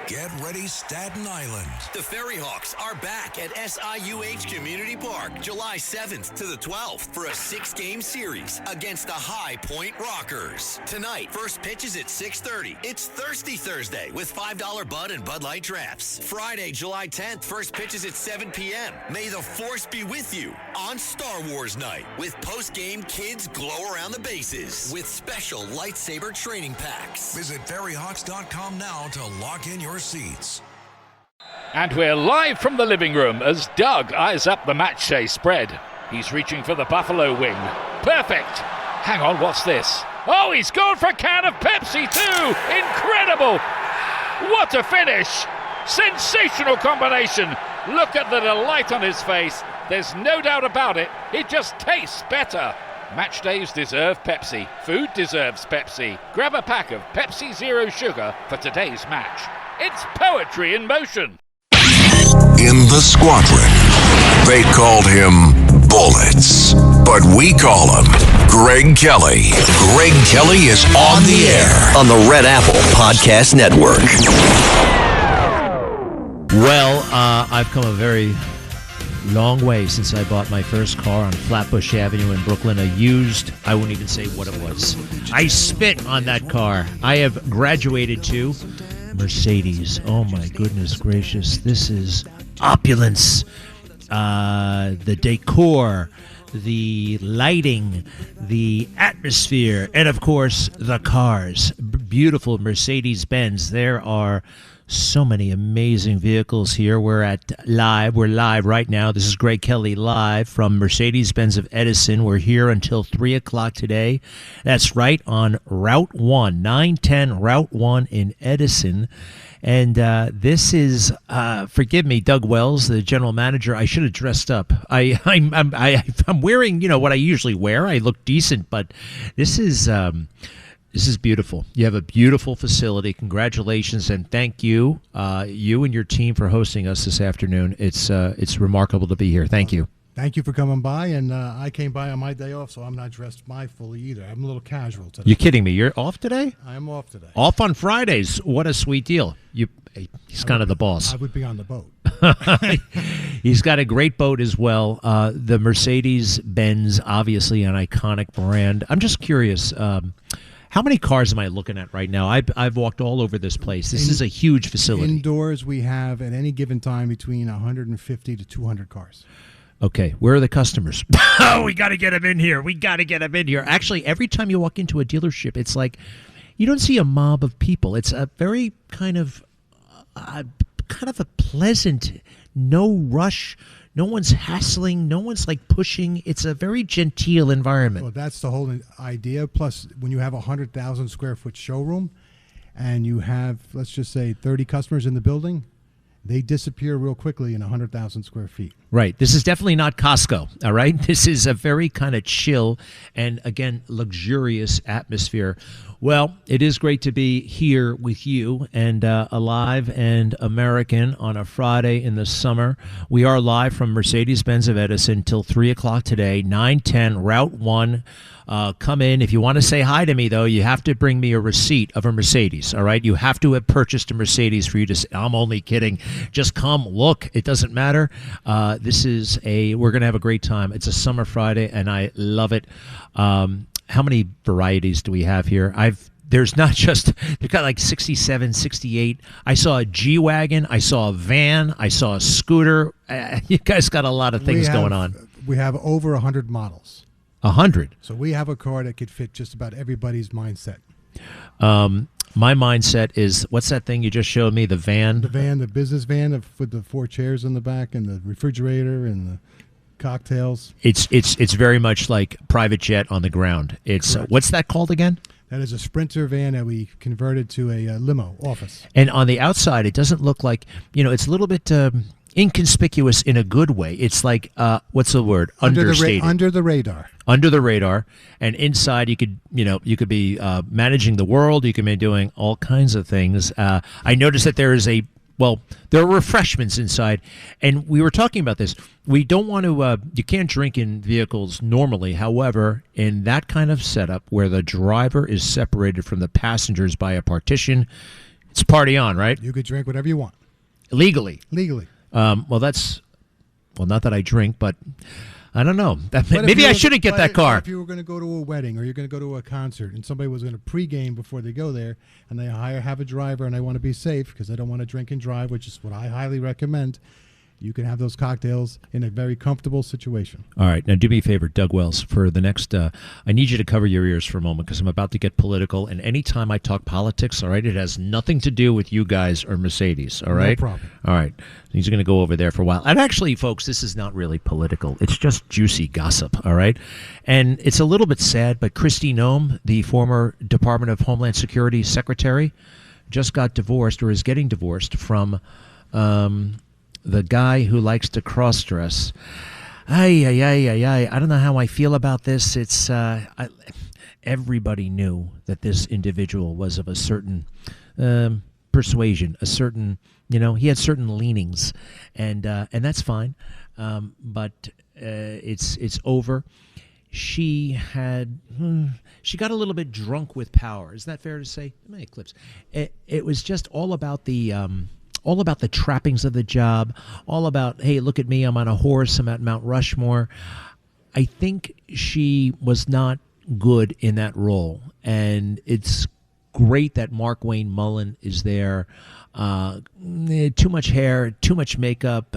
Get ready, Staten Island. The Ferry Hawks are back at SIUH Community Park July 7th to the 12th for a 6-game series against the High Point Rockers. Tonight, first pitch is at 6:30. It's Thirsty Thursday with $5 Bud and Bud Light drafts. Friday, July 10th, first pitch is at 7 p.m. May the Force be with you on Star Wars Night with post-game kids glow around the bases with special lightsaber training packs. Visit ferryhawks.com now to lock in your seats. And we're live from the living room as Doug eyes up the match day spread. He's reaching for the Buffalo wing. Perfect! Hang on, what's this? Oh, he's gone for a can of Pepsi too! Incredible! What a finish! Sensational combination! Look at the delight on his face. There's no doubt about it. It just tastes better. Match days deserve Pepsi. Food deserves Pepsi. Grab a pack of Pepsi Zero Sugar for today's match. It's poetry in motion. In the squadron, they called him Bullets, but we call him Greg Kelly. Greg Kelly is on the air On the Red Apple Podcast Network. Well, I've come a very long way since I bought my first car on Flatbush Avenue in Brooklyn, a used, I won't even say what it was. I spit on that car. I have graduated to Mercedes. Oh my goodness gracious, this is opulence. The decor, the lighting, the atmosphere, and of course the cars. Beautiful Mercedes-Benz. There are so many amazing vehicles here. We're live right now. This is Greg Kelly live from Mercedes-Benz of Edison. We're here until 3 o'clock today. That's right, on Route 1, 910 Route 1 in Edison. And this is, forgive me, Doug Wells, the general manager. I should have dressed up. I'm wearing, what I usually wear. I look decent, but this is beautiful. You have a beautiful facility. Congratulations and thank you, you and your team, for hosting us this afternoon. It's remarkable to be here. Thank you. Thank you for coming by, and I came by on my day off, so I'm not dressed fully either. I'm a little casual today. You're kidding me. You're off today? I'm off today. Off on Fridays. What a sweet deal. He's kind of the boss. I would be on the boat. He's got a great boat as well. The Mercedes-Benz, obviously an iconic brand. I'm just curious, how many cars am I looking at right now? I've walked all over this place. This is a huge facility. Indoors, we have at any given time between 150 to 200 cars. Okay, where are the customers? Oh, we got to get them in here. Actually, every time you walk into a dealership, it's like you don't see a mob of people. It's a very kind of a pleasant, no rush. No one's hassling. No one's like pushing. It's a very genteel environment. Well, that's the whole idea. Plus, when you have a 100,000 square foot showroom and you have, let's just say, 30 customers in the building, they disappear real quickly in 100,000 square feet. Right. This is definitely not Costco, all right? This is a very kind of chill and, again, luxurious atmosphere. Well, it is great to be here with you and alive and American on a Friday in the summer. We are live from Mercedes-Benz of Edison till 3 o'clock today, 910 Route 1. Come in. If you want to say hi to me, though, you have to bring me a receipt of a Mercedes, all right? You have to have purchased a Mercedes for you to say, I'm only kidding. Just come, look. It doesn't matter. We're going to have a great time. It's a summer Friday, and I love it. How many varieties do we have here? They've got like 67, 68. I saw a G-Wagon. I saw a van. I saw a scooter. You guys got a lot of things going on. We have over 100 models. 100. So we have a car that could fit just about everybody's mindset. My mindset is, what's that thing you just showed me? The van? The business van with the 4 chairs in the back and the refrigerator and the cocktails. It's very much like private jet on the ground. It's what's that called again? That is a Sprinter van that we converted to a limo office. And on the outside, it doesn't look like, it's a little bit inconspicuous in a good way. It's like, what's the word? Understated. Under the radar. Under the radar. And inside, you could be managing the world. You could be doing all kinds of things. I noticed that there are refreshments inside. And we were talking about this. We don't want to, you can't drink in vehicles normally. However, in that kind of setup where the driver is separated from the passengers by a partition, It's party on, right? You could drink whatever you want Legally. legally. Well, not that I drink, but I don't know. But Maybe if I you were- shouldn't get but that car. If you were going to go to a wedding or you're going to go to a concert and somebody was going to pregame before they go there and they have a driver and they want to be safe because they don't want to drink and drive, which is what I highly recommend, you can have those cocktails in a very comfortable situation. All right. Now, do me a favor, Doug Wells, for the next, I need you to cover your ears for a moment because I'm about to get political. And anytime I talk politics, all right, it has nothing to do with you guys or Mercedes, all right? No problem. All right. He's going to go over there for a while. And actually, folks, this is not really political. It's just juicy gossip, all right? And it's a little bit sad, but Kristi Noem, the former Department of Homeland Security secretary, just got divorced or is getting divorced from the guy who likes to cross-dress. I don't know how I feel about this. It's everybody knew that this individual was of a certain persuasion, a certain, he had certain leanings, and that's fine. But it's over. She got a little bit drunk with power. Is that fair to say? How many clips? It was just all about the trappings of the job, all about, hey, look at me, I'm on a horse, I'm at Mount Rushmore. I think she was not good in that role, and it's great that Mark Wayne Mullen is there. Too much hair, too much makeup,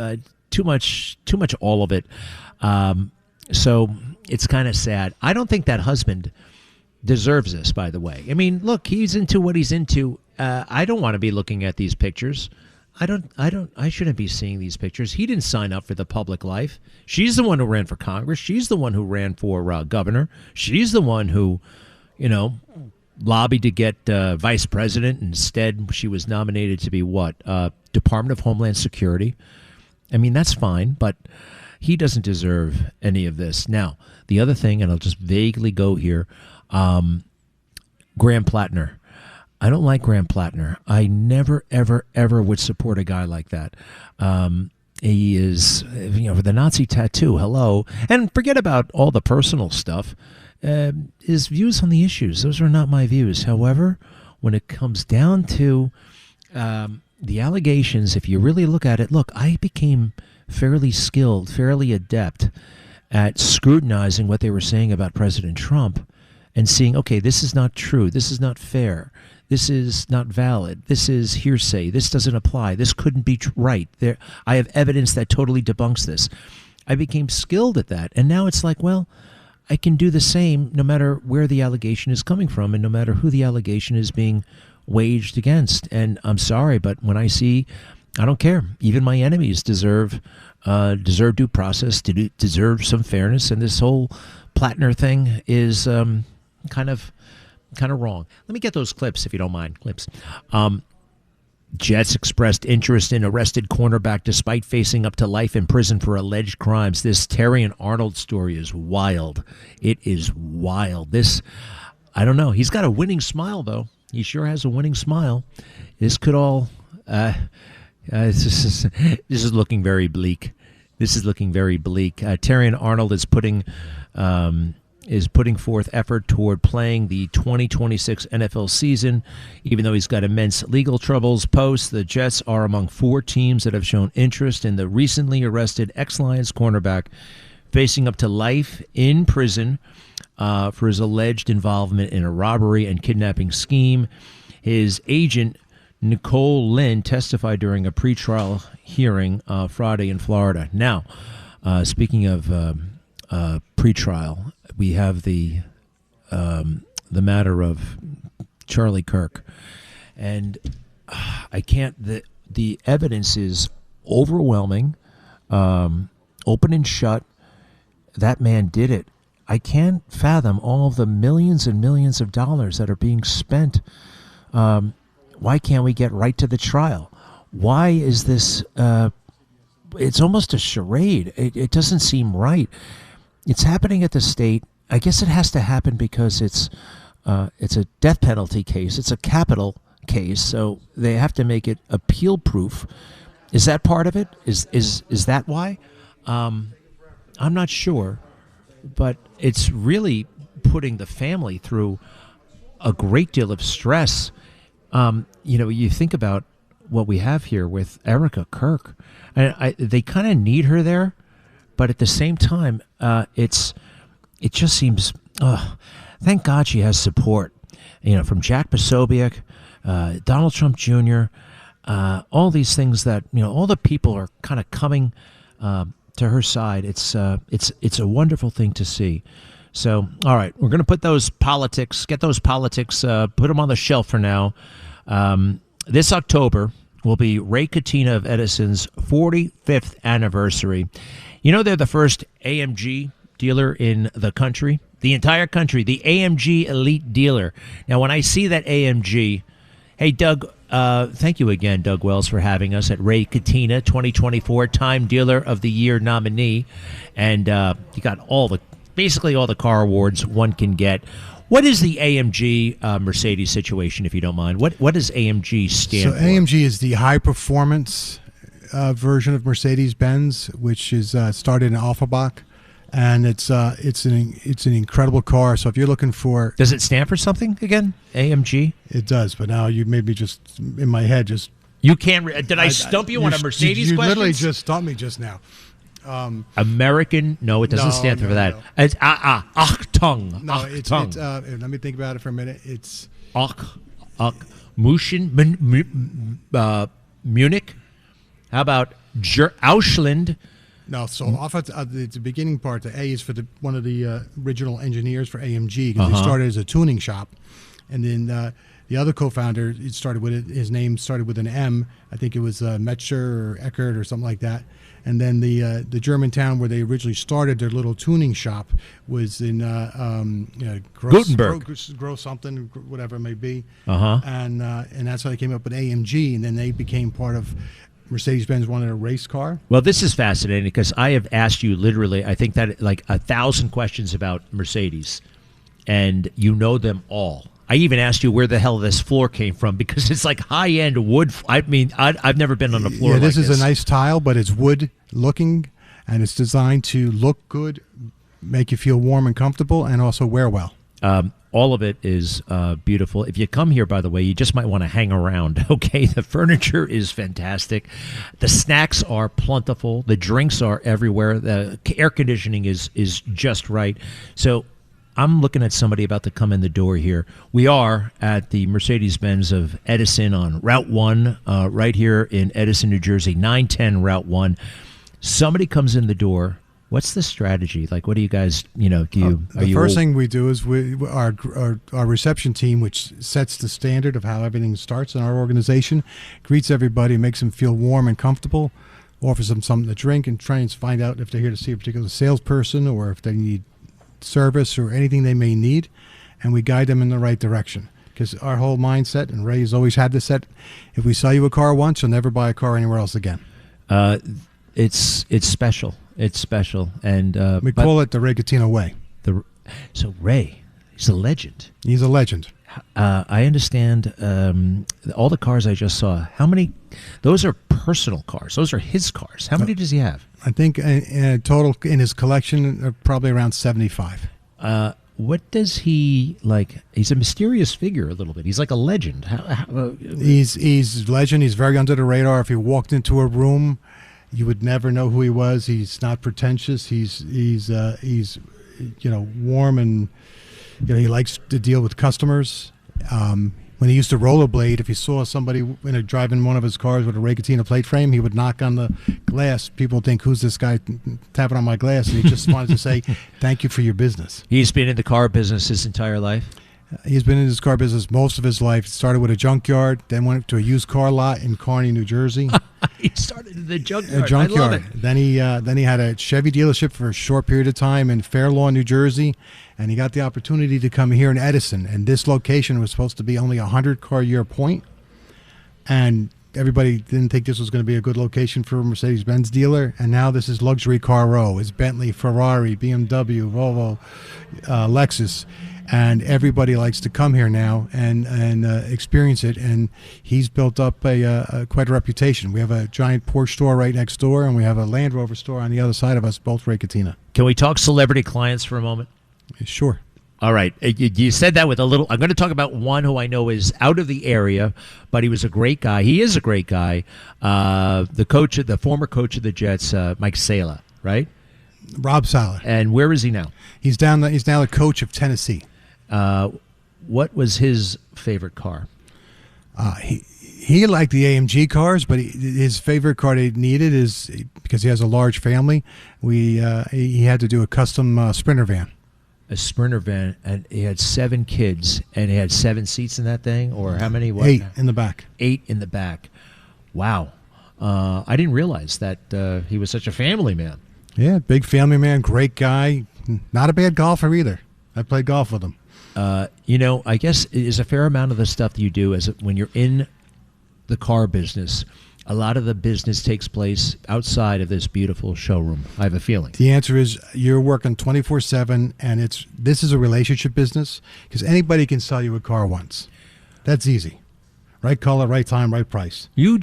too much all of it. So it's kind of sad. I don't think that husband deserves this, by the way. I mean, look, he's into what he's into. I don't want to be looking at these pictures. I shouldn't be seeing these pictures. He didn't sign up for the public life. She's the one who ran for Congress. She's the one who ran for governor. She's the one who, lobbied to get vice president. Instead, she was nominated to be Department of Homeland Security. I mean, that's fine, but he doesn't deserve any of this. Now, the other thing, and I'll just vaguely go here, Graham Plattner. I don't like Graham Plattner. I never, ever, ever would support a guy like that. He is, the Nazi tattoo, hello. And forget about all the personal stuff. His views on the issues, those are not my views. However, when it comes down to the allegations, if you really look at it, I became fairly skilled, fairly adept at scrutinizing what they were saying about President Trump and seeing, okay, this is not true. This is not fair. This is not valid. This is hearsay. This doesn't apply. This couldn't be right. I have evidence that totally debunks this. I became skilled at that. And now it's like, well, I can do the same no matter where the allegation is coming from and no matter who the allegation is being waged against. And I'm sorry, but when I see, I don't care. Even my enemies deserve due process, deserve some fairness. And this whole Plattner thing is kind of wrong. Let me get those clips, if you don't mind. Clips. Jets expressed interest in arrested cornerback despite facing up to life in prison for alleged crimes. This Terrion Arnold story is wild. It is wild. This, I don't know. He's got a winning smile, though. He sure has a winning smile. This could all... this is looking very bleak. This is looking very bleak. Terrion Arnold is putting forth effort toward playing the 2026 NFL season, even though he's got immense legal troubles. Post, the Jets are among 4 teams that have shown interest in the recently arrested ex-Lions cornerback facing up to life in prison for his alleged involvement in a robbery and kidnapping scheme. His agent, Nicole Lynn, testified during a pretrial hearing Friday in Florida. Now, speaking of pretrial, we have the matter of Charlie Kirk, and I can't. The evidence is overwhelming, open and shut. That man did it. I can't fathom all of the millions and millions of dollars that are being spent. Why can't we get right to the trial? Why is this? It's almost a charade. It doesn't seem right. It's happening at the state. I guess it has to happen because it's a death penalty case. It's a capital case, so they have to make it appeal proof. Is that part of it? Is that why? I'm not sure, but it's really putting the family through a great deal of stress. You think about what we have here with Erica Kirk, and they kind of need her there, but at the same time, it just seems. Thank God she has support, from Jack Posobiec, Donald Trump Jr., all these things that all the people are kind of coming to her side. It's a wonderful thing to see. So, all right, we're going to put those politics, put them on the shelf for now. This October will be Ray Catena of Edison's 45th anniversary. They're the first AMG dealer in the country, the entire country, the AMG Elite Dealer. Now, when I see that AMG, hey, Doug, thank you again, Doug Wells, for having us at Ray Catena, 2024 Time Dealer of the Year nominee. And you got basically all the car awards one can get. What is the AMG Mercedes situation, if you don't mind? What does AMG stand for? So AMG is the high performance version of Mercedes-Benz, which is started in Offenbach, and it's an incredible car. So if you're looking for, does it stand for something again? AMG? It does, but now you made me just in my head just. You can't. Did I stump you on a Mercedes you question? You literally just stumped me just now. American? No, it doesn't stand for that. No. It's Achtung. No, Achtung. Let me think about it for a minute. It's Munich. How about Ausland? No, so off at the beginning part, the A is for one of the original engineers for AMG, because he started as a tuning shop, and then the other co-founder, his name started with an M. I think it was Metzger or Eckert or something like that. And then the German town where they originally started their little tuning shop was in Gutenberg. Gross something, whatever it may be. And that's how they came up with AMG, and then they became part of Mercedes-Benz wanted a race car. Well, this is fascinating because I have asked you literally, I think that like 1,000 questions about Mercedes, and you know them all. I even asked you where the hell this floor came from because it's like high-end wood. I mean, I've never been on a floor like this. Yeah, this is a nice tile, but it's wood-looking, and it's designed to look good, make you feel warm and comfortable, and also wear well. All of it is beautiful. If you come here, by the way, you just might want to hang around, okay? The furniture is fantastic. The snacks are plentiful. The drinks are everywhere. The air conditioning is just right. So I'm looking at somebody about to come in the door here. We are at the Mercedes-Benz of Edison on Route 1, right here in Edison, New Jersey, 910 Route 1. Somebody comes in the door. What's the strategy? Like, what do you guys, The first thing we do is our reception team, which sets the standard of how everything starts in our organization, greets everybody, makes them feel warm and comfortable, offers them something to drink, and tries to find out if they're here to see a particular salesperson or if they need service or anything they may need, and we guide them in the right direction. Because our whole mindset, and Ray has always had this set, if we sell you a car once, you'll never buy a car anywhere else again. It's special. It's special, and we call it the Ray Catena way. So Ray, he's a legend. He's a legend. I understand all the cars I just saw. How many? Those are personal cars. Those are his cars. How many does he have? I think in total in his collection, probably around 75. What does he like? He's a mysterious figure a little bit. He's like a legend. He's legend. He's very under the radar. If he walked into a room, you would never know who he was. He's not pretentious. He's warm, and he likes to deal with customers. When he used to rollerblade, if he saw somebody driving one of his cars with a Ray Catena plate frame, he would knock on the glass. People would think, who's this guy tapping on my glass? And he just wanted to say, thank you for your business. He's been in the car business his entire life? He's been in his car business most of his life. Started with a junkyard, then went to a used car lot in Kearney, New Jersey. He started in the junkyard. A junkyard. I love it. Then he had a Chevy dealership for a short period of time in Fair Lawn, New Jersey, and he got the opportunity to come here in Edison. And this location was supposed to be only a 100-car-year point, and everybody didn't think this was going to be a good location for a Mercedes-Benz dealer. And now this is luxury car row. It's Bentley, Ferrari, BMW, Volvo, Lexus. And everybody likes to come here now and experience it. And he's built up quite a reputation. We have a giant Porsche store right next door, and we have a Land Rover store on the other side of us, both Ray Catena. Can we talk celebrity clients for a moment? Sure. All right. You said that with a little. I'm going to talk about one who I know is out of the area, but he was a great guy. He is a great guy. The former coach of the Jets, Mike Sala, right? Rob Sala. And where is he now? He's now the coach of Tennessee. What was his favorite car? He liked the AMG cars, but his favorite car he needed is, because he has a large family, he had to do a custom Sprinter van. A Sprinter van, and he had 7 kids, and he had 7 seats in that thing, or how many? 8 in the back. 8 in the back. Wow. I didn't realize that he was such a family man. Yeah, big family man, great guy. Not a bad golfer either. I played golf with him. I guess it is a fair amount of the stuff that you do when you're in the car business. A lot of the business takes place outside of this beautiful showroom, I have a feeling. The answer is you're working 24/7, and this is a relationship business, because anybody can sell you a car once. That's easy. Right color, right time, right price. I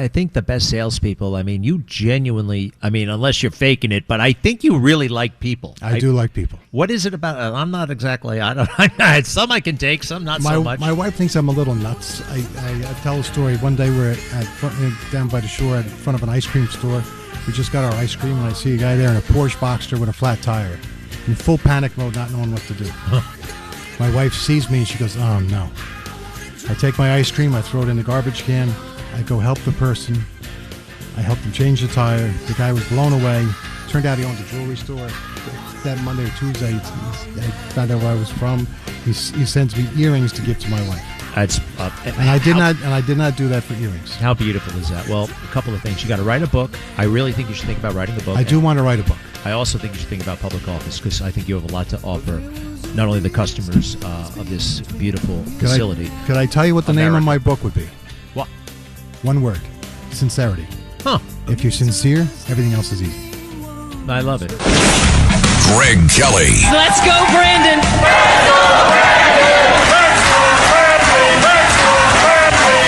think the best salespeople, you genuinely, unless you're faking it, but I think you really like people. I do like people. What is it about? I'm not exactly, some I can take, some not so much. My wife thinks I'm a little nuts. I tell a story. One day we're down by the shore in front of an ice cream store. We just got our ice cream, and I see a guy there in a Porsche Boxster with a flat tire, in full panic mode, not knowing what to do. My wife sees me, and she goes, "Oh, no." I take my ice cream, I throw it in the garbage can, I go help the person, I help them change the tire. The guy was blown away. Turned out he owns a jewelry store. That Monday or Tuesday, I found out where I was from. He sends me earrings to give to my wife. And I did not do that for earrings. How beautiful is that? Well, a couple of things. You got to write a book. I really think you should think about writing a book. I do want to write a book. I also think you should think about public office, because I think you have a lot to offer, not only the customers of this beautiful facility. Could I tell you what the name of my book would be? What? One word: sincerity. Huh. If you're sincere, everything else is easy. I love it. Greg Kelly. Let's go, Brandon.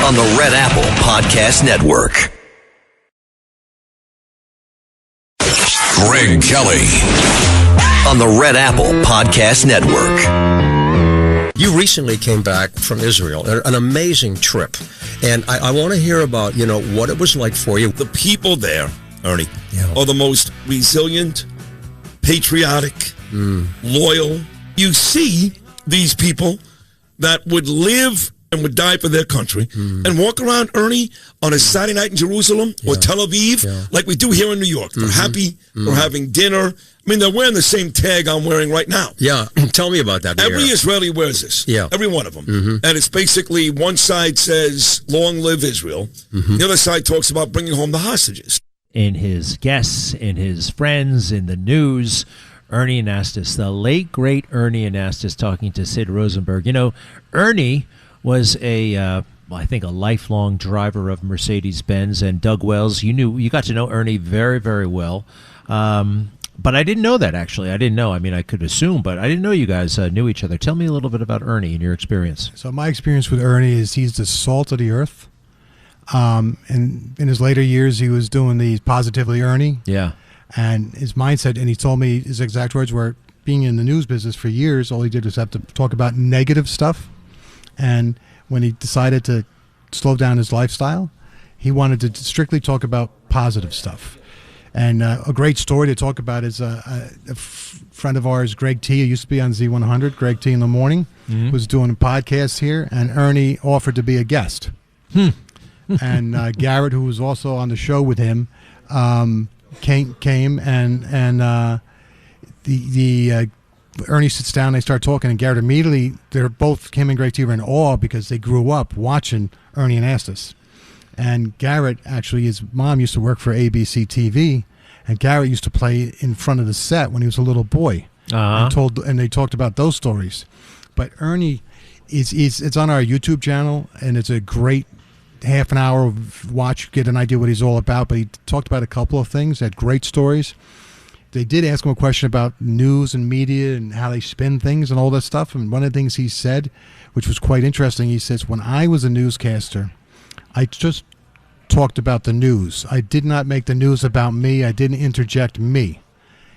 On the Red Apple Podcast Network. Greg Kelly. On the Red Apple Podcast Network. You recently came back from Israel, an amazing trip. And I want to hear about, what it was like for you. The people there, Ernie, are the most resilient, patriotic, loyal. You see these people that would live and would die for their country and walk around, Ernie, on a Saturday night in Jerusalem or Tel Aviv like we do here in New York. They're happy. They're having dinner. They're wearing the same tag I'm wearing right now. Yeah, tell me about that. Every Israeli wears this. Yeah. Every one of them. And it's basically one side says, long live Israel. The other side talks about bringing home the hostages. In his guests, in his friends, in the news, Ernie Anastas, the late, great Ernie Anastas, talking to Sid Rosenberg. Ernie was I think a lifelong driver of Mercedes-Benz, and Doug Wells, you got to know Ernie very, very well. But I didn't know that, actually. I didn't know. I could assume, but I didn't know you guys knew each other. Tell me a little bit about Ernie and your experience. So my experience with Ernie is he's the salt of the earth. And in his later years, he was doing the Positively Ernie. Yeah. And his mindset, and he told me his exact words were, being in the news business for years, all he did was have to talk about negative stuff. And when he decided to slow down his lifestyle, he wanted to strictly talk about positive stuff. And a great story to talk about is a friend of ours, Greg T, who used to be on Z100, Greg T in the morning, was doing a podcast here, and Ernie offered to be a guest. And Garrett, who was also on the show with him, came and Ernie sits down, they start talking, and Garrett immediately, they're both, him and Greg T, were in awe because they grew up watching Ernie Anastas. And Garrett, actually, his mom used to work for ABC TV, and Garrett used to play in front of the set when he was a little boy. And they talked about those stories. But Ernie, it's on our YouTube channel, and it's a great half an hour watch, get an idea what he's all about. But he talked about a couple of things, had great stories. They did ask him a question about news and media and how they spin things and all that stuff. And one of the things he said, which was quite interesting, he says, when I was a newscaster, I just talked about the news. I did not make the news about me. I didn't interject me.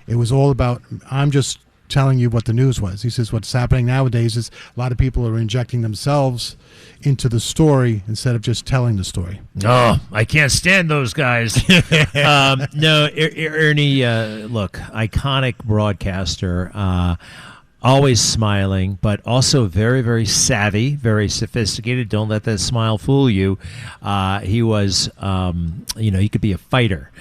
It was all about, I'm just telling you what the news was. He says what's happening nowadays is a lot of people are injecting themselves into the story instead of just telling the story. Oh, I can't stand those guys. No, Ernie, look, iconic broadcaster, always smiling, but also very, very savvy, very sophisticated. Don't let that smile fool you. He was, he could be a fighter,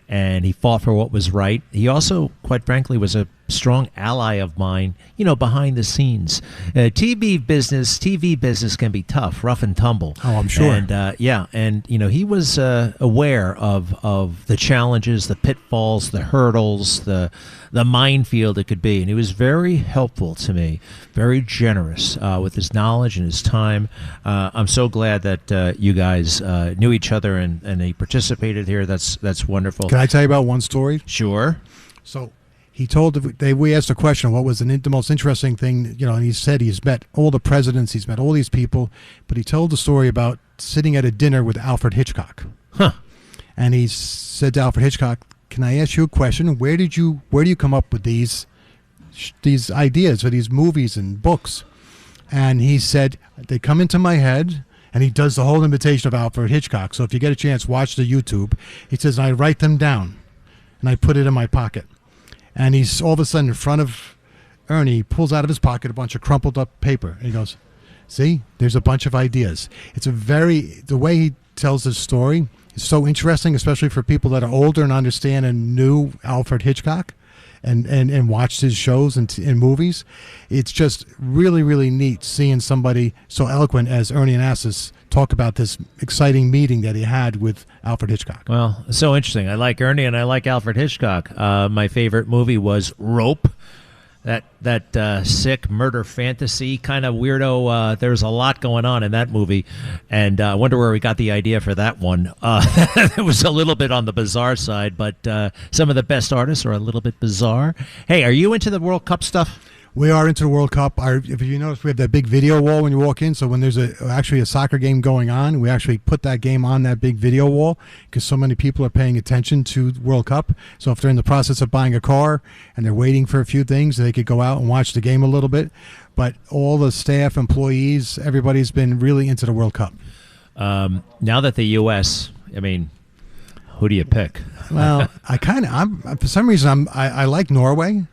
and he fought for what was right. He also, quite frankly, was a strong ally of mine, behind the scenes. TV business can be tough, rough and tumble. Oh, I'm sure. And, he was aware of the challenges, the pitfalls, the hurdles, the minefield it could be. And he was very helpful to me, very generous with his knowledge and his time. I'm so glad that you guys knew each other and he participated here. That's wonderful. Can I tell you about one story? Sure. So he told, we asked a question, what was the most interesting thing, and he said he's met all the presidents, he's met all these people, but he told the story about sitting at a dinner with Alfred Hitchcock. Huh. And he said to Alfred Hitchcock, can I ask you a question? Where do you come up with these ideas for these movies and books? And he said, they come into my head, and he does the whole imitation of Alfred Hitchcock. So if you get a chance, watch the YouTube. He says, I write them down, and I put it in my pocket. And he's all of a sudden in front of Ernie, he pulls out of his pocket a bunch of crumpled up paper. And he goes, see, there's a bunch of ideas. The way he tells his story is so interesting, especially for people that are older and understand and knew Alfred Hitchcock and watched his shows and movies. It's just really, really neat seeing somebody so eloquent as Ernie Anastas talk about this exciting meeting that he had with Alfred Hitchcock. Well, so interesting. I like Ernie and I like Alfred Hitchcock. My favorite movie was Rope. That sick murder fantasy kind of weirdo. There's a lot going on in that movie, and I wonder where we got the idea for that one. It was a little bit on the bizarre side, but some of the best artists are a little bit bizarre. Hey, are you into the World Cup stuff? We are into the World Cup. If you notice, we have that big video wall when you walk in. So when there's actually a soccer game going on, we actually put that game on that big video wall because so many people are paying attention to the World Cup. So if they're in the process of buying a car and they're waiting for a few things, they could go out and watch the game a little bit. But all the staff, employees, everybody's been really into the World Cup. Now that the U.S., who do you pick? Well, for some reason, I like Norway.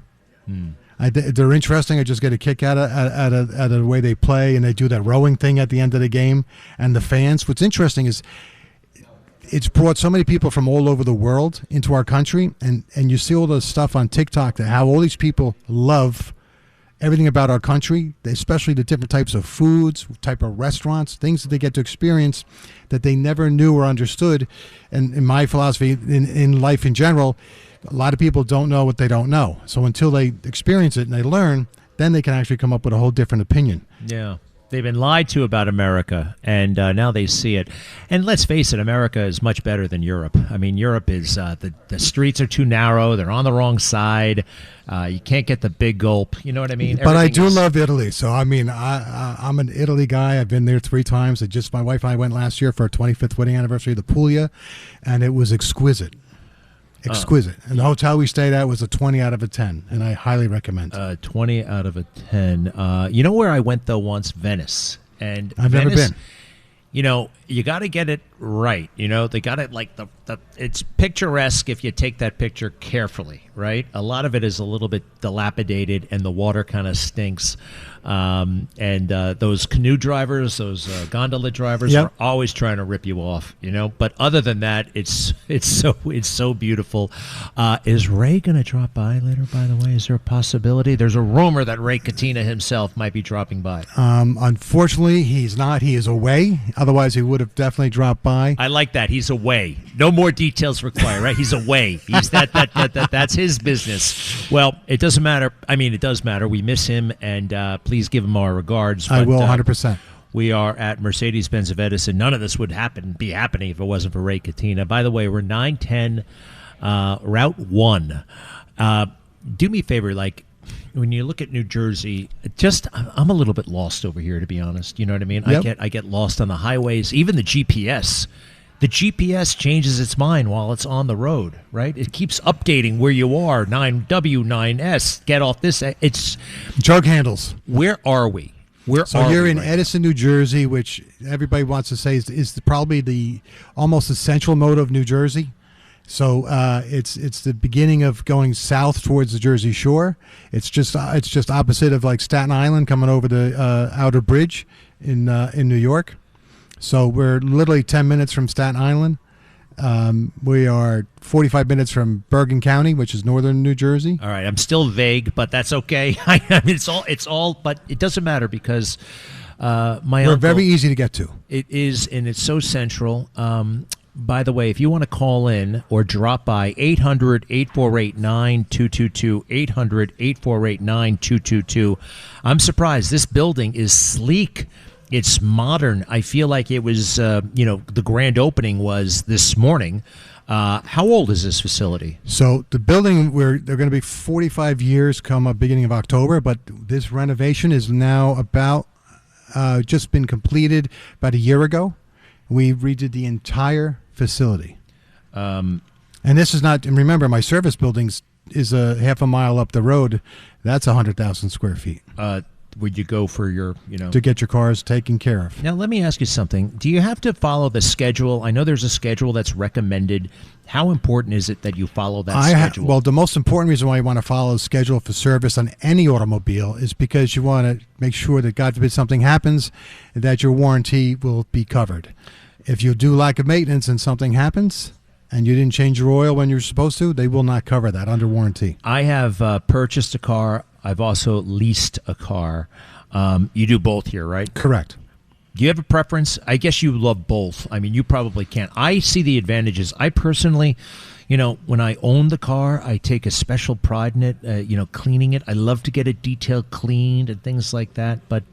They're interesting. I just get a kick out of the way they play, and they do that rowing thing at the end of the game. And the fans. What's interesting is it's brought so many people from all over the world into our country, and you see all the stuff on TikTok that how all these people love everything about our country, especially the different types of foods, type of restaurants, things that they get to experience that they never knew or understood. And in my philosophy, in life in general, a lot of people don't know what they don't know. So until they experience it and they learn, then they can actually come up with a whole different opinion. Yeah. They've been lied to about America, and now they see it. And let's face it, America is much better than Europe. I mean, Europe is the streets are too narrow. They're on the wrong side. You can't get the big gulp. You know what I mean? But I do love Italy. So, I mean, I'm an Italy guy. I've been there 3 times. My wife and I went last year for our 25th wedding anniversary to Puglia, and it was exquisite. Exquisite. And the hotel we stayed at was a 20 out of a 10, and I highly recommend it. 20 out of a 10. You know where I went, though, once? Venice. And I've Venice, never been. You got to get it right. They got it like it's picturesque if you take that picture carefully, right? A lot of it is a little bit dilapidated, and the water kind of stinks. And those canoe drivers, those gondola drivers are always trying to rip you off, But other than that, it's so beautiful. Is Ray going to drop by later, by the way? Is there a possibility? There's a rumor that Ray Catena himself might be dropping by. Unfortunately, he's not. He is away. Otherwise, he would have definitely dropped by. I like that. He's away. No more details required, right? He's away. He's that's his business. Well, it doesn't matter. I mean, it does matter. We miss him, and please give him our regards. I will, 100%. We are at Mercedes-Benz of Edison. None of this would be happening if it wasn't for Ray Catena. By the way, we're 910 Route 1. Do me a favor, when you look at New Jersey, I'm a little bit lost over here, to be honest. You know what I mean? Yep. I get lost on the highways. Even the GPS the GPS changes its mind while it's on the road, right? It keeps updating where you are. 9W, 9S, get off this. It's Jug handles. where are we? So you're in Edison, New Jersey, which everybody wants to say is probably the almost the central node of New Jersey. So it's the beginning of going south towards the Jersey Shore. It's just opposite of like Staten Island coming over the outer bridge in New York. So we're literally 10 minutes from Staten Island. We are 45 minutes from Bergen County, which is northern New Jersey. All right, I'm still vague, but that's okay. I mean, it's all, but it doesn't matter because my We're uncle, very easy to get to. It is, and it's so central. By the way, if you want to call in or drop by, 800-848-9222, 800-848-9222. I'm surprised. This building is sleek. It's modern. I feel like it was, the grand opening was this morning. How old is this facility? So the building, they're going to be 45 years come up beginning of October, but this renovation is now about just been completed about a year ago. We redid the entire facility. And this is not, and remember, my service buildings is a half a mile up the road. That's 100,000 square feet. Would you go for your, to get your cars taken care of? Now, let me ask you something. Do you have to follow the schedule? I know there's a schedule that's recommended. How important is it that you follow that schedule? Well, the most important reason why you want to follow the schedule for service on any automobile is because you want to make sure that, God forbid, something happens, that your warranty will be covered. If you do lack of maintenance and something happens and you didn't change your oil when you're supposed to, they will not cover that under warranty. I have purchased a car. I've also leased a car. You do both here, right? Correct. Do you have a preference? I guess you love both. I mean, you probably can't. I see the advantages. I personally, when I own the car, I take a special pride in it, cleaning it. I love to get it detailed cleaned and things like that. But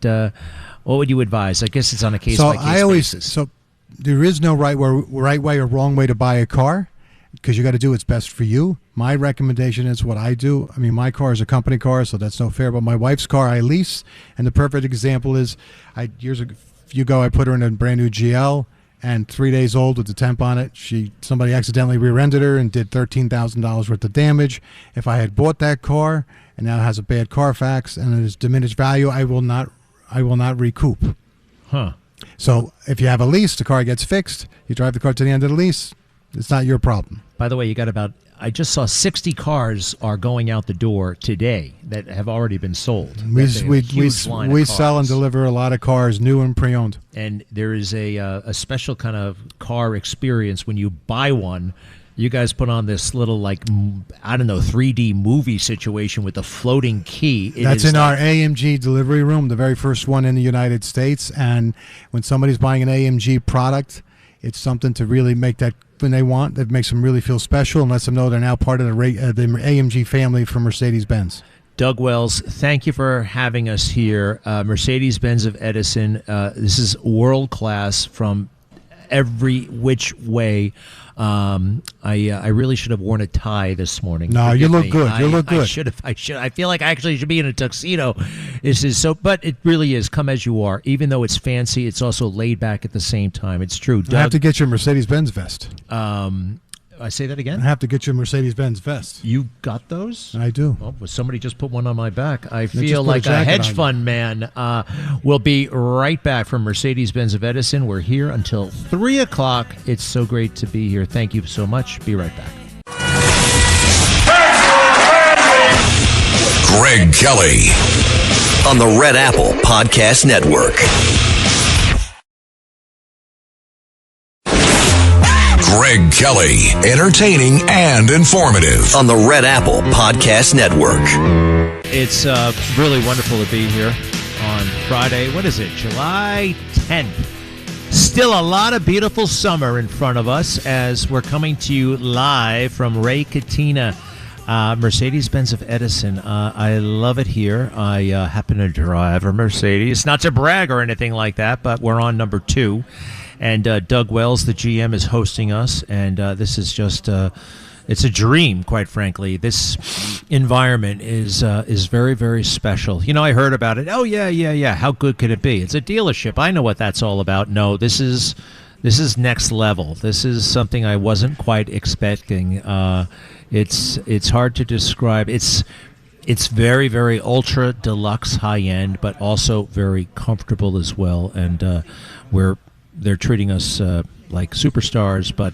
what would you advise? I guess it's on a case-by-case basis. So there is no right way or wrong way to buy a car, because you got to do what's best for you. My recommendation is what I do. I mean, my car is a company car, so that's no fair. But my wife's car, I lease. And the perfect example is, years ago, I put her in a brand new GL, and 3 days old with the temp on it. Somebody accidentally rear-ended her and did $13,000 worth of damage. If I had bought that car and now it has a bad Carfax and it is diminished value, I will not recoup. Huh. So if you have a lease, the car gets fixed. You drive the car to the end of the lease. It's not your problem. By the way, I just saw 60 cars are going out the door today that have already been sold. We sell and deliver a lot of cars, new and pre-owned. And there is a special kind of car experience when you buy one. You guys put on this little, 3D movie situation with the floating key. That's in our AMG delivery room, the very first one in the United States. And when somebody's buying an AMG product, it's something to really make that when they want. That makes them really feel special and lets them know they're now part of the AMG family from Mercedes-Benz. Doug Wells, thank you for having us here. Mercedes-Benz of Edison. This is world class from every which way. I really should have worn a tie this morning. No, you look good. You look good. I should. I feel like I actually should be in a tuxedo. But it really is. Come as you are. Even though it's fancy, it's also laid back at the same time. It's true. Doug, I have to get your Mercedes-Benz vest. I say that again? I have to get you a Mercedes-Benz vest. You got those? I do. Oh, well, somebody just put one on my back. I feel like a hedge fund man. We'll be right back from Mercedes-Benz of Edison. We're here until 3 o'clock. It's so great to be here. Thank you so much. Be right back. Greg Kelly on the Red Apple Podcast Network. Greg Kelly, entertaining and informative on the Red Apple Podcast Network. It's really wonderful to be here on Friday. What is it? July 10th. Still a lot of beautiful summer in front of us as we're coming to you live from Ray Katina, Mercedes-Benz of Edison. I love it here. I happen to drive a Mercedes. Not to brag or anything like that, but we're on number 2. And Doug Wells, the GM, is hosting us, and this is just it's a dream, quite frankly. This environment is very, very special. I heard about it. Oh, yeah. How good could it be? It's a dealership. I know what that's all about. No, this is This is next level. This is something I wasn't quite expecting. It's hard to describe. It's very, very ultra deluxe, high end, but also very comfortable as well. And they're treating us like superstars. But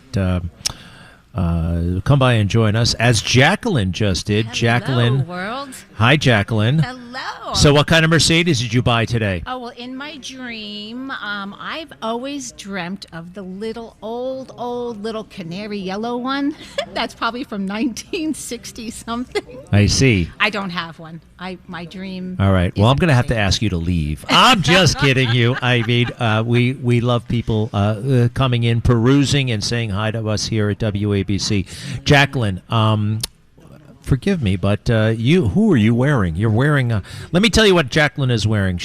come by and join us, as Jacqueline just did. Hello, Jacqueline, world. Hi, Jacqueline. Hello. So, what kind of Mercedes did you buy today? Oh, well, in my dream, I've always dreamt of the old little canary yellow one. That's probably from 1960 something. I see. I don't have one. My dream. All right. Well, I'm going to have to amazing. ask you to leave. I'm just kidding you. I mean, we love people coming in, perusing, and saying hi to us here at WABC. Jacqueline, forgive me, but who are you wearing? You're wearing. Let me tell you what Jacqueline is wearing.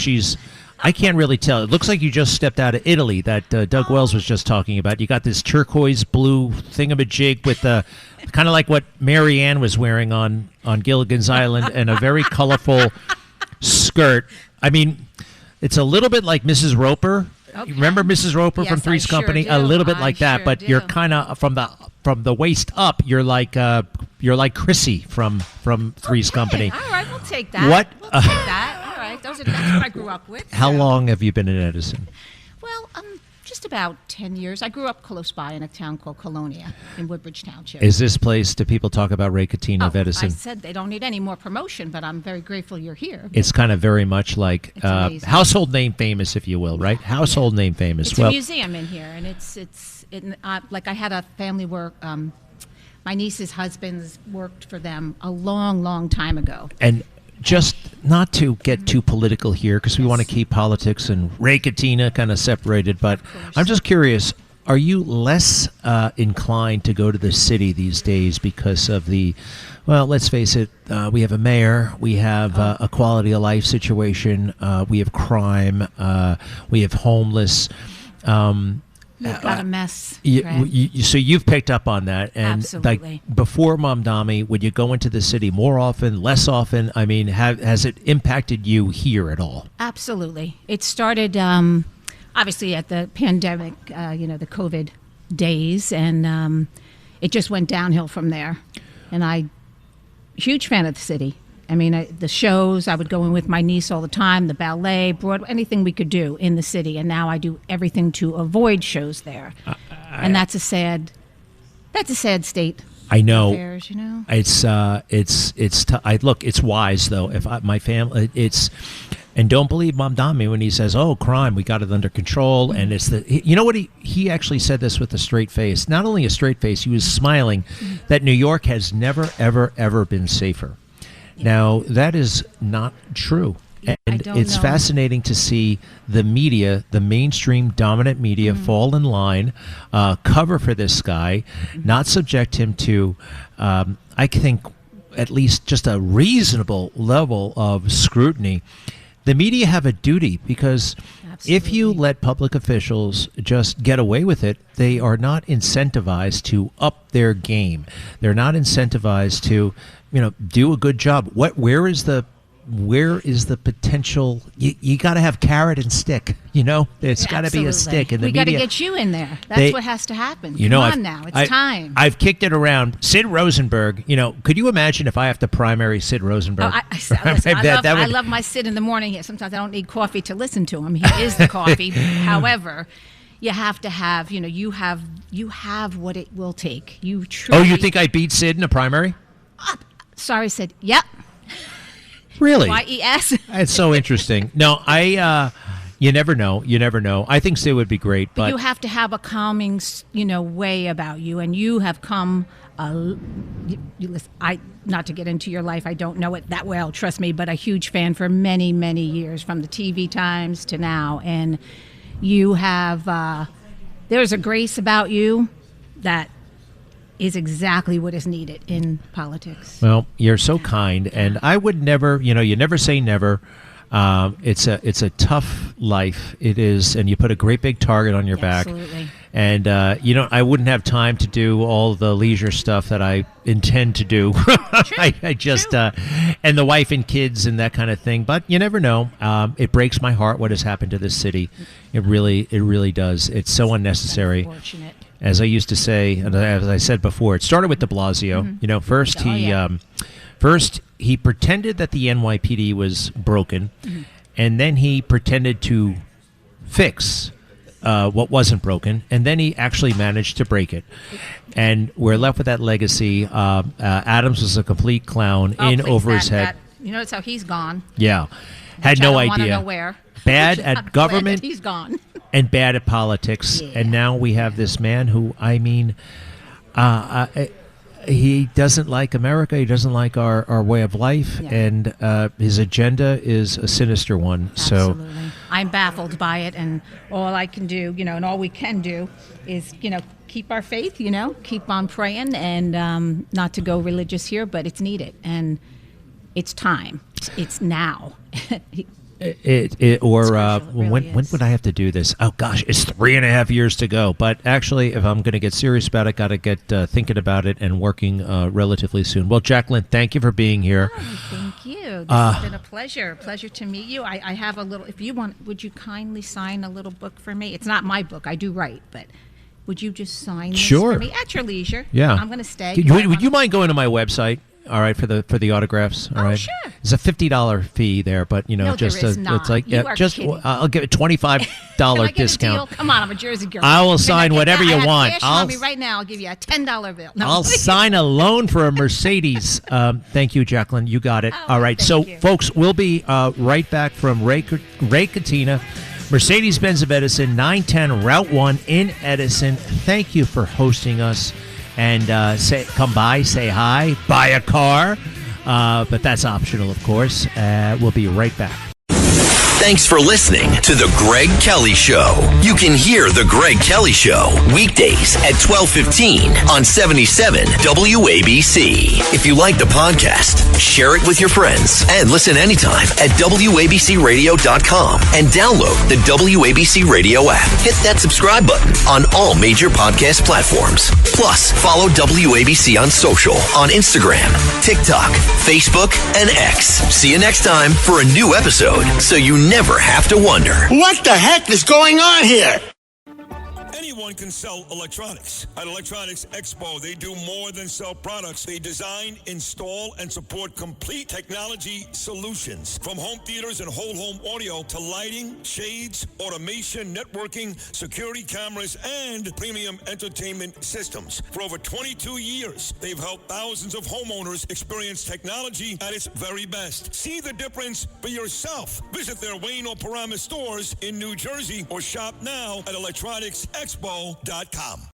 I can't really tell. It looks like you just stepped out of Italy that Doug Wells was just talking about. You got this turquoise blue thingamajig with kind of like what Mary Ann was wearing on Gilligan's Island, and a very colorful skirt. I mean, it's a little bit like Mrs. Roper. Okay. Remember Mrs. Roper Yes, from Three's I sure Company? do. A little bit I like that, sure but do. you're kind of from the waist up. You're like Chrissy from Three's Company. All right, we'll take that. What- We'll take that. All right, that's what I grew up with. How so. long have you been in Edison? Well, just about 10 years. I grew up close by in a town called Colonia in Woodbridge Township. Is this place, do people talk about Ray Catino of Edison? I said they don't need any more promotion, but I'm very grateful you're here. It's kind of very much like It's amazing. household name famous, if you will, right? Household name famous. It's a museum in here, and like I had a family work. My niece's husbands worked for them a long, long time ago. And just not to get too political here, because we want to keep politics and Ray Catino kind of separated, but I'm just curious, are you less inclined to go to the city these days because of well, let's face it, we have a mayor, we have a quality of life situation, we have crime, we have homeless. We've got a mess. So Greg. you've picked up on that, and Absolutely. like before Mamdani, would you go into the city more often, less often? I mean, has it impacted you here at all? Absolutely. It started obviously at the pandemic, the COVID days, and it just went downhill from there. And huge fan of the city. I mean, the shows, I would go in with my niece all the time, the ballet, Broadway, anything we could do in the city. And now I do everything to avoid shows there. And that's a sad state. I know. Affairs, Look, it's wise though. If my family, and don't believe Mamdani when he says, "Oh, crime, we got it under control." And it's you know what he actually said this with a straight face. Not only a straight face, he was smiling that New York has never, ever, ever been safer. Now, that is not true. And it's know. fascinating to see the media, the mainstream dominant media, fall in line, cover for this guy, not subject him to, I think, at least just a reasonable level of scrutiny. The media have a duty because if you let public officials just get away with it, they are not incentivized to up their game. They're not incentivized to, do a good job. Where is the potential? You got to have carrot and stick. It's got to be a stick. And the we got to media, get you in there. That's what has to happen. Come on now, it's time. I've kicked it around. Sid Rosenberg. Could you imagine if I have to primary Sid Rosenberg? I love my Sid in the morning here. Sometimes I don't need coffee to listen to him. He is the coffee. However, you have to have. You have what it will take. You truly. Oh, you think I beat Sid in a primary? Sorry, Sid. Yep. Really? YES. It's so interesting. No, you never know. You never know. I think Sid would be great, but you have to have a calming, way about you, and you have come. Listen, not to get into your life, I don't know it that well, trust me, but a huge fan for many, many years, from the TV times to now, and you have. There's a grace about you that is exactly what is needed in politics. Well, you're so kind, and I would never, you never say never. It's a tough life. It is, and you put a great big target on your back. Absolutely. And, I wouldn't have time to do all the leisure stuff that I intend to do. I just, and the wife and kids and that kind of thing. But you never know. It breaks my heart what has happened to this city. It really does. It's so unnecessary. Unfortunate. As I used to say, and as I said before, it started with de Blasio. Mm-hmm. First he pretended that the NYPD was broken, and then he pretended to fix what wasn't broken, and then he actually managed to break it. And we're left with that legacy. Adams was a complete clown, over his head. Notice how he's gone. Yeah, had Which no I don't idea. Want to know where. Bad I'm at glad government. that he's gone. And bad at politics. Yeah. And now we have this man who, he doesn't like America. He doesn't like our way of life. Yeah. And his agenda is a sinister one. Absolutely. I'm baffled by it. And all I can do, and all we can do is, keep our faith, keep on praying and not to go religious here, but it's needed. And it's time. It's now. When would I have to do this? Oh gosh, it's 3.5 years to go. But actually, if I'm going to get serious about it, got to get thinking about it and working relatively soon. Well, Jacqueline, thank you for being here. Oh, thank you. This has been a pleasure. Pleasure to meet you. I have a little. If you want, would you kindly sign a little book for me? It's not my book. I do write, but would you just sign this Sure. for me at your leisure? Yeah, I'm going to stay. Would you mind going to my website? All right, for the autographs. All right, sure. It's a $50 fee there, but No, just there is not. it's like You are kidding. I'll give it $25 Can I get discount. a deal? Come on, I'm a Jersey girl. I will Can sign get whatever that? you I have want. Cash on me right now. I'll give you a $10 bill. No, I'll sign a loan for a Mercedes. Thank you, Jacqueline. You got it. Oh, All right. thank So, you. folks, we'll be right back from Ray Katina, Mercedes-Benz of Edison, 910 Route 1 in Edison. Thank you for hosting us. And come by, say hi, buy a car. But that's optional, of course. We'll be right back. Thanks for listening to The Greg Kelly Show. You can hear The Greg Kelly Show weekdays at 12:15 on 77 WABC. If you like the podcast, share it with your friends and listen anytime at WABCRadio.com and download the WABC Radio app. Hit that subscribe button on all major podcast platforms. Plus, follow WABC on social on Instagram, TikTok, Facebook, and X. See you next time for a new episode so you never have to wonder. What the heck is going on here? Anyone can sell electronics. At Electronics Expo, they do more than sell products. They design, install, and support complete technology solutions. From home theaters and whole home audio to lighting, shades, automation, networking, security cameras, and premium entertainment systems. For over 22 years, they've helped thousands of homeowners experience technology at its very best. See the difference for yourself. Visit their Wayne or Paramus stores in New Jersey or shop now at electronicsexpo.com.